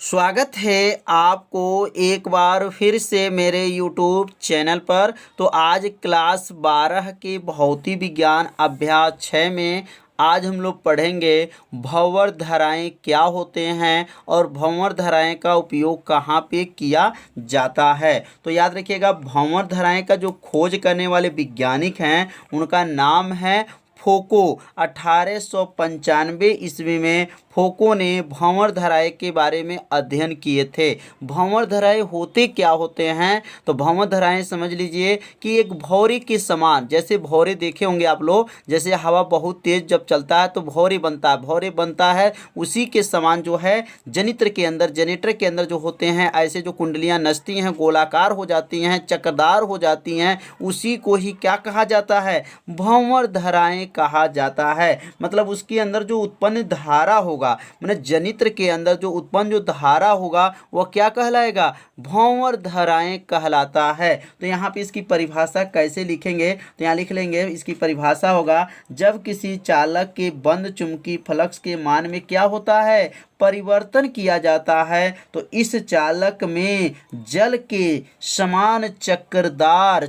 स्वागत है आपको एक बार फिर से मेरे YouTube चैनल पर। तो आज क्लास 12 के भौतिक विज्ञान अभ्यास 6 में आज हम लोग पढ़ेंगे भंवर धाराएँ क्या होते हैं और भंवर धाराएँ का उपयोग कहाँ पे किया जाता है। तो याद रखिएगा, भंवर धाराएँ का जो खोज करने वाले वैज्ञानिक हैं उनका नाम है फोको। 1895 ईस्वी में फोको ने भंवर धाराएँ के बारे में अध्ययन किए थे। भंवर धाराएँ होते क्या होते हैं? तो भंवर धाराएँ समझ लीजिए कि एक भौरे के समान, जैसे भौरे देखे होंगे आप लोग, जैसे हवा बहुत तेज जब चलता है तो भौरे बनता है उसी के समान जो है जनित्र के अंदर जो होते हैं, ऐसे जो कुंडलियां नचती हैं, गोलाकार हो जाती हैं, चक्करदार हो जाती हैं, उसी को ही क्या कहा जाता है? भंवर धाराएँ कहा जाता है। मतलब उसके अंदर जो उत्पन्न धारा होगा, मैंने जनित्र के अंदर जो उत्पन्न जो धारा होगा वह क्या कहलाएगा? भंवर धाराएँ कहलाता है। तो यहाँ पे इसकी परिभाषा कैसे लिखेंगे? तो यहाँ लिख लेंगे, इसकी परिभाषा होगा, जब किसी चालक के बंद चुंबकीय फ्लक्स के मान में क्या होता है? परिवर्तन किया जाता है, तो इस चालक में जल के समान चक्करदार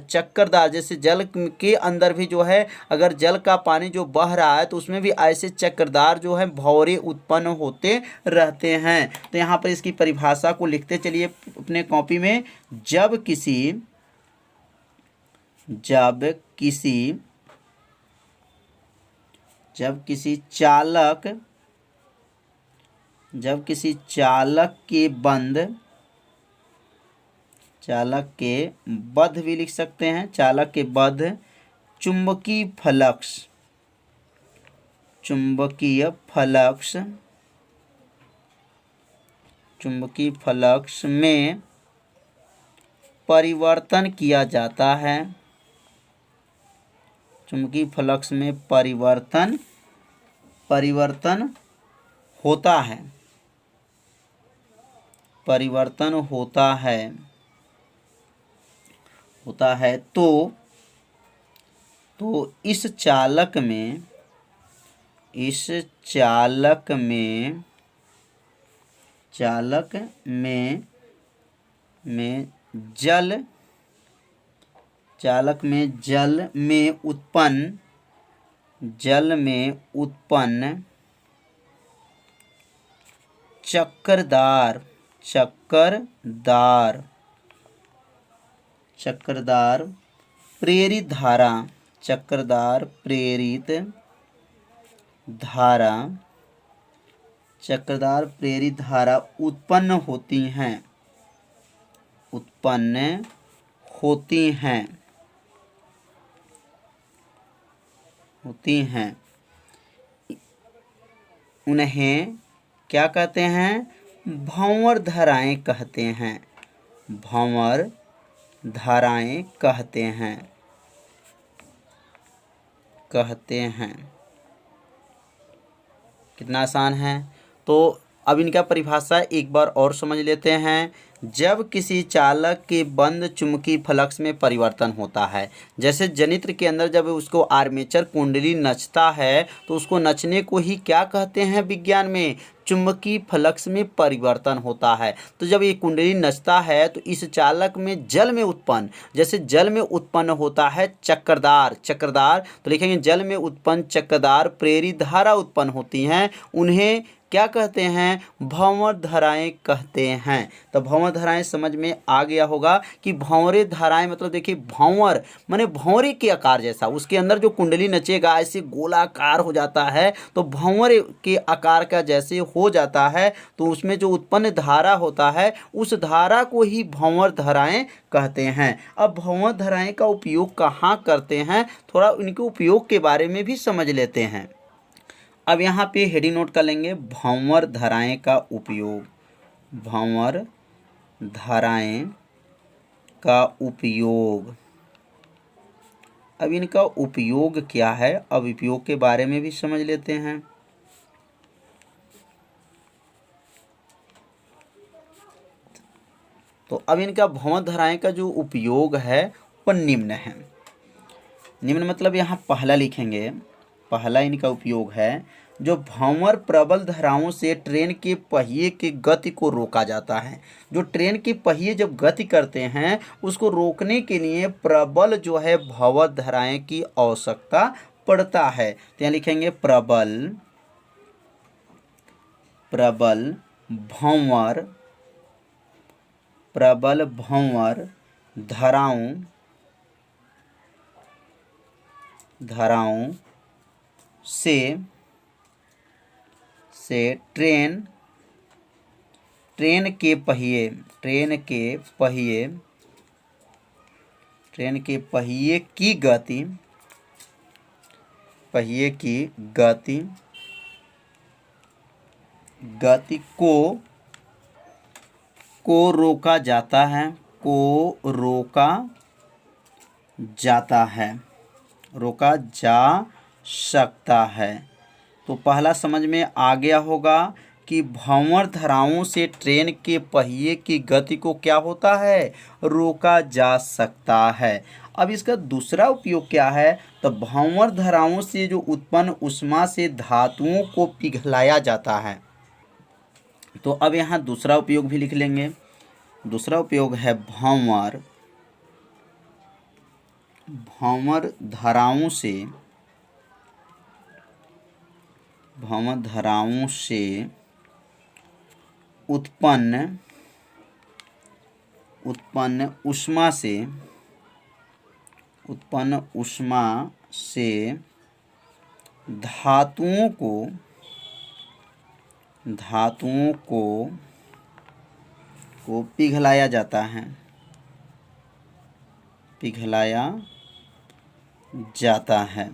जैसे जल के अंदर भी जो है, अगर जल का पानी जो बह रहा है तो उसमें भी ऐसे चक्करदार जो है भंवरे उत्पन्न होते रहते हैं। तो यहाँ पर इसकी परिभाषा को लिखते चलिए अपने कॉपी में। जब किसी चालक के बद्ध भी लिख सकते हैं, चालक के बद्ध चुंबकीय फ्लक्स में परिवर्तन किया जाता है। चुंबकीय फ्लक्स में परिवर्तन होता है, तो इस चालक में जल में उत्पन्न चक्करदार प्रेरित धारा उत्पन्न होती हैं, उन्हें क्या कहते हैं? भंवर धाराएँ कहते हैं। कितना आसान है। तो अब इनका परिभाषा एक बार और समझ लेते हैं। जब किसी चालक के बंद चुंबकीय फ्लक्स में परिवर्तन होता है, जैसे जनित्र के अंदर जब उसको आर्मेचर कुंडली नचता है तो उसको नचने को ही क्या कहते हैं विज्ञान में? चुंबकीय फ्लक्स में परिवर्तन होता है। तो जब ये कुंडली नचता है तो इस चालक में जल में उत्पन्न होता है चक्करदार, तो लिखेंगे जल में उत्पन्न चक्करदार प्रेरित धारा उत्पन्न होती हैं, उन्हें क्या कहते हैं? भंवर धाराएँ कहते हैं। तो भंवर धाराएँ समझ में आ गया होगा कि भंवरे धाराएँ मतलब देखिए, भंवर माने भंवरे के आकार जैसा, उसके अंदर जो कुंडली नचेगा ऐसे गोलाकार हो जाता है, तो भंवर के आकार का जैसे हो जाता है तो उसमें जो उत्पन्न धारा होता है उस धारा को ही भंवर धाराएँ कहते हैं। अब भंवर धाराएँ का उपयोग कहाँ करते हैं, थोड़ा उनके उपयोग के बारे में भी समझ लेते हैं। अब यहाँ पे हेडिंग नोट कर लेंगे, भंवर धाराएँ का उपयोग। अब इनका उपयोग क्या है, अब उपयोग के बारे में भी समझ लेते हैं। तो अब इनका भंवर धाराएँ का जो उपयोग है वह निम्न है। निम्न मतलब यहाँ पहला लिखेंगे, पहला इनका उपयोग है, जो भंवर प्रबल धाराओं से ट्रेन के पहिए की गति को रोका जाता है। जो ट्रेन के पहिए जब गति करते हैं उसको रोकने के लिए प्रबल जो है भंवर धाराएं की आवश्यकता पड़ता है। तो यहाँ लिखेंगे प्रबल भंवर धाराओं से ट्रेन के पहिए की गति को रोका जा सकता है। तो पहला समझ में आ गया होगा कि भंवर धाराओं से ट्रेन के पहिए की गति को क्या होता है, रोका जा सकता है। अब इसका दूसरा उपयोग क्या है, तो भंवर धाराओं से जो उत्पन्न ऊष्मा से धातुओं को पिघलाया जाता है। तो अब यहाँ दूसरा उपयोग भी लिख लेंगे। दूसरा उपयोग है भंवर धाराओं से उत्पन्न ऊष्मा से धातुओं को पिघलाया जाता है।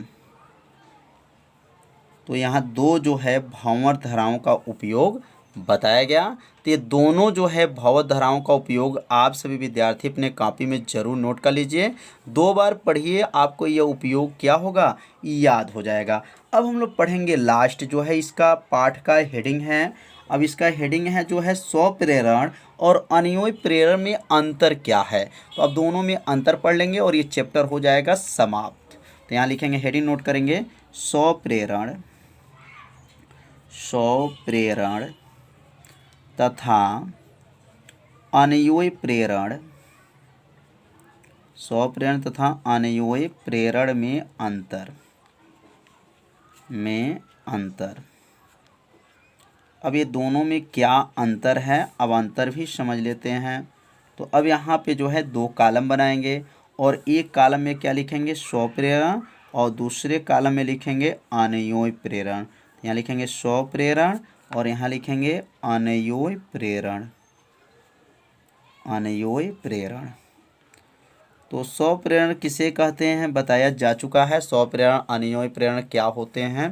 तो यहाँ दो जो है भंवर धाराओं का उपयोग बताया गया। तो ये दोनों जो है भंवर धाराओं का उपयोग आप सभी विद्यार्थी अपने कॉपी में जरूर नोट कर लीजिए। 2 बार पढ़िए, आपको यह उपयोग क्या होगा, याद हो जाएगा। अब हम लोग पढ़ेंगे लास्ट जो है इसका पाठ का हेडिंग है। अब इसका हेडिंग है जो है स्वप्रेरण और अन्योन्य प्रेरण में अंतर क्या है। तो अब दोनों में अंतर पढ़ लेंगे और ये चैप्टर हो जाएगा समाप्त। तो यहाँ लिखेंगे, हेडिंग नोट करेंगे, स्वप्रेरण तथा अन्योन्य प्रेरण में अंतर। अब ये दोनों में क्या अंतर है, अब अंतर भी समझ लेते हैं। तो अब यहाँ पे जो है 2 कॉलम बनाएंगे और एक कॉलम में क्या लिखेंगे, स्वप्रेरण, और दूसरे कॉलम में लिखेंगे अन्योन्य प्रेरण। यहाँ लिखेंगे स्वप्रेरण और यहाँ लिखेंगे अन्योन्य प्रेरण। तो स्वप्रेरण किसे कहते हैं बताया जा चुका है। स्वप्रेरण अन्योन्य प्रेरण क्या होते हैं,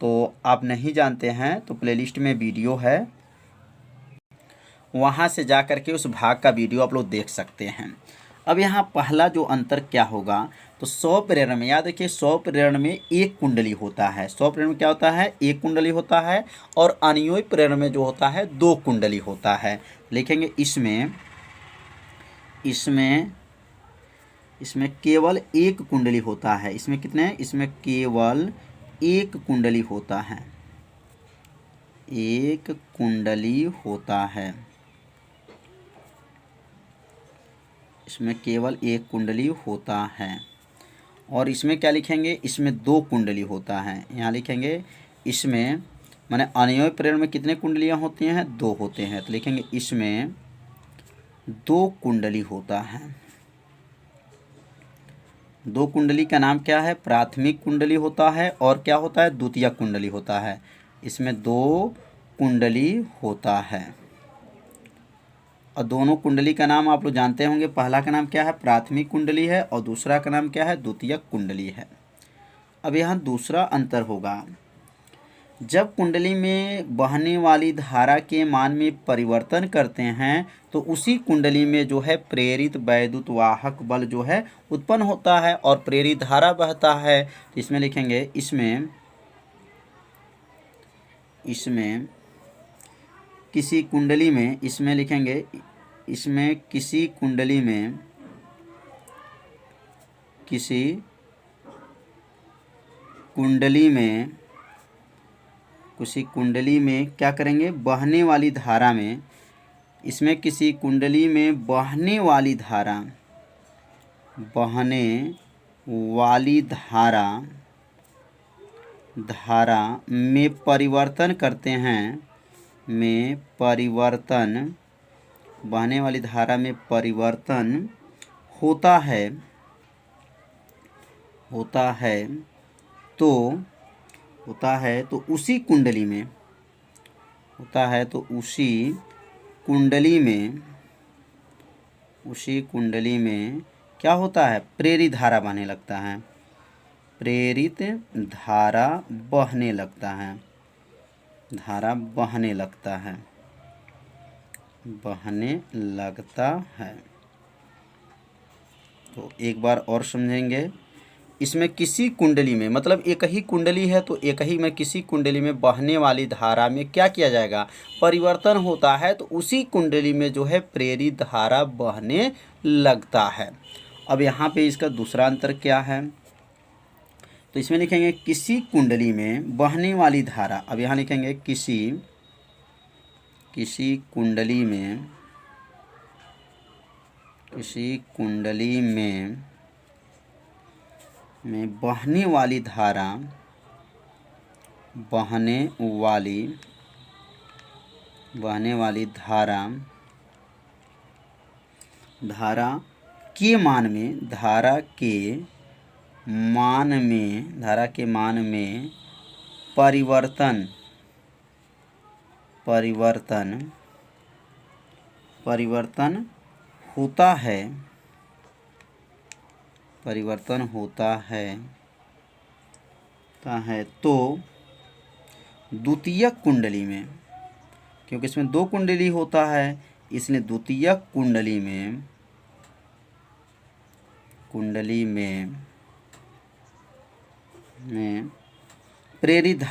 तो आप नहीं जानते हैं तो प्लेलिस्ट में वीडियो है, वहाँ से जा कर के उस भाग का वीडियो आप लोग देख सकते हैं। अब यहाँ पहला जो अंतर क्या होगा, तो स्वप्रेरण में याद रखिए, स्वप्रेरण में एक कुंडली होता है। स्वप्रेरण में क्या होता है, एक कुंडली होता है, और अन्योन्य प्रेरण में जो होता है 2 कुंडली होता है। लिखेंगे इसमें केवल एक कुंडली होता है। इसमें कितने, इसमें केवल एक कुंडली होता है, एक कुंडली होता है। इसमें केवल एक कुंडली होता है। और इसमें क्या लिखेंगे, इसमें 2 कुंडली होता है। यहाँ लिखेंगे इसमें, माने अन्योन्य प्रेरण में कितने कुंडलियाँ होती हैं, 2 होते हैं। तो लिखेंगे इसमें 2 कुंडली होता है। 2 कुंडली का नाम क्या है, प्राथमिक कुंडली होता है, और क्या होता है, द्वितीयक कुंडली होता है। इसमें 2 कुंडली होता है, और दोनों कुंडली का नाम आप लोग जानते होंगे। पहला का नाम क्या है, प्राथमिक कुंडली है, और दूसरा का नाम क्या है, द्वितीयक कुंडली है। अब यहाँ दूसरा अंतर होगा, जब कुंडली में बहने वाली धारा के मान में परिवर्तन करते हैं तो उसी कुंडली में जो है प्रेरित वैद्युत वाहक बल जो है उत्पन्न होता है और प्रेरित धारा बहता है। तो इसमें लिखेंगे, इसमें किसी कुंडली में, इसमें लिखेंगे, इसमें किसी कुंडली में किसी कुंडली में क्या करेंगे, बहने वाली धारा में, इसमें किसी कुंडली में बहने वाली धारा, बहने वाली धारा में परिवर्तन करते हैं, में परिवर्तन, बहने वाली धारा में परिवर्तन होता है तो उसी कुंडली में, उसी कुंडली में क्या होता है, प्रेरित धारा बहने लगता है, प्रेरित धारा बहने लगता है, धारा बहने लगता है, बहने लगता है। तो एक बार और समझेंगे। इसमें किसी कुंडली में, मतलब एक ही कुंडली है तो एक ही में किसी कुंडली में बहने वाली धारा में क्या किया जाएगा, परिवर्तन होता है, तो उसी कुंडली में जो है प्रेरित धारा बहने लगता है। अब यहाँ पे इसका दूसरा अंतर क्या है, तो इसमें लिखेंगे किसी कुंडली में बहने वाली धारा। अब यहाँ लिखेंगे किसी कुंडली में बहने वाली धारा, बहने वाली धारा के मान में परिवर्तन होता है तो द्वितीयक कुंडली में, क्योंकि इसमें दो कुंडली होता है इसलिए द्वितीयक कुंडली में प्रेरित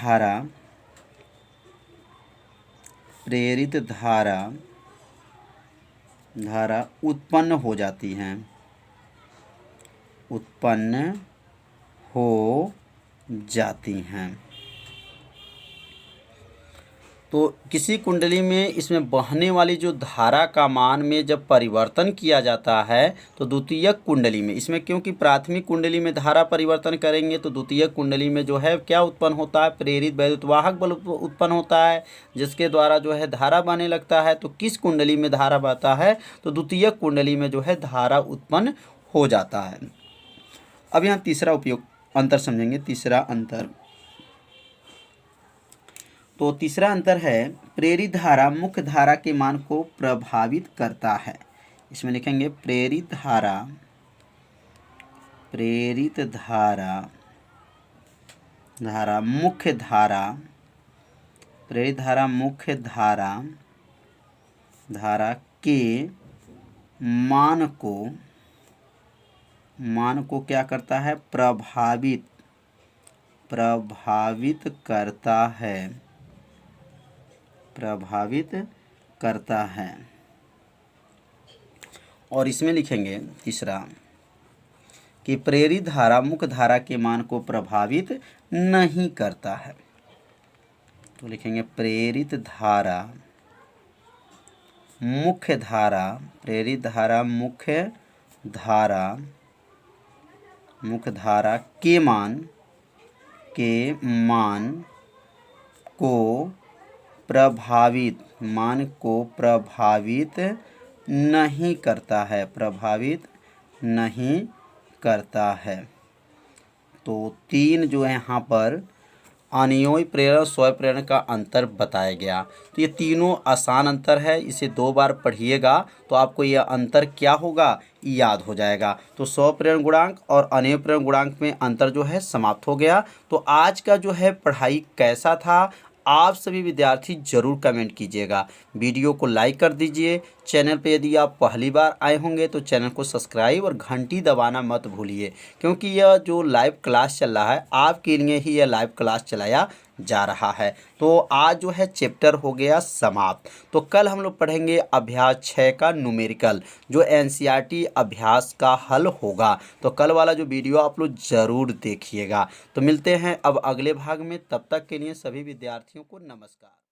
धारा उत्पन्न हो जाती हैं, तो किसी कुंडली में इसमें बहने वाली जो धारा का मान में जब परिवर्तन किया जाता है तो द्वितीयक कुंडली में, इसमें क्योंकि प्राथमिक कुंडली में धारा परिवर्तन करेंगे तो द्वितीयक कुंडली में जो है क्या उत्पन्न होता है, प्रेरित वैद्युतवाहक बल उत्पन्न होता है, जिसके द्वारा जो है धारा बहने लगता है। तो किस कुंडली में धारा बहता है, तो द्वितीयक कुंडली में जो है धारा उत्पन्न हो जाता है। अब यहाँ तीसरा अंतर समझेंगे। तो तीसरा अंतर है प्रेरित धारा मुख्य धारा के मान को प्रभावित करता है। इसमें लिखेंगे प्रेरित धारा मुख्य धारा के मान को क्या करता है, प्रभावित करता है। और इसमें लिखेंगे तीसरा कि प्रेरित धारा मुख्य धारा के मान को प्रभावित नहीं करता है। तो लिखेंगे प्रेरित धारा मुख्य धारा के मान को प्रभावित नहीं करता है, तो तीन जो है यहाँ पर अनियोई प्रेरण स्वयं प्रेरण का अंतर बताया गया। तो ये तीनों आसान अंतर है, इसे 2 बार पढ़िएगा तो आपको यह अंतर क्या होगा, याद हो जाएगा। तो स्व प्रेरण गुणांक और अनियोई प्रेरण गुणांक में अंतर जो है समाप्त हो गया। तो आज का जो है पढ़ाई कैसा था, आप सभी विद्यार्थी जरूर कमेंट कीजिएगा। वीडियो को लाइक कर दीजिए। चैनल पे यदि आप पहली बार आए होंगे तो चैनल को सब्सक्राइब और घंटी दबाना मत भूलिए, क्योंकि यह जो लाइव क्लास चल रहा है आपके लिए ही यह लाइव क्लास चलाया जा रहा है। तो आज जो है चैप्टर हो गया समाप्त। तो कल हम लोग पढ़ेंगे अभ्यास 6 का न्यूमेरिकल, जो एनसीईआरटी अभ्यास का हल होगा। तो कल वाला जो वीडियो आप लोग ज़रूर देखिएगा। तो मिलते हैं अब अगले भाग में, तब तक के लिए सभी विद्यार्थियों को नमस्कार।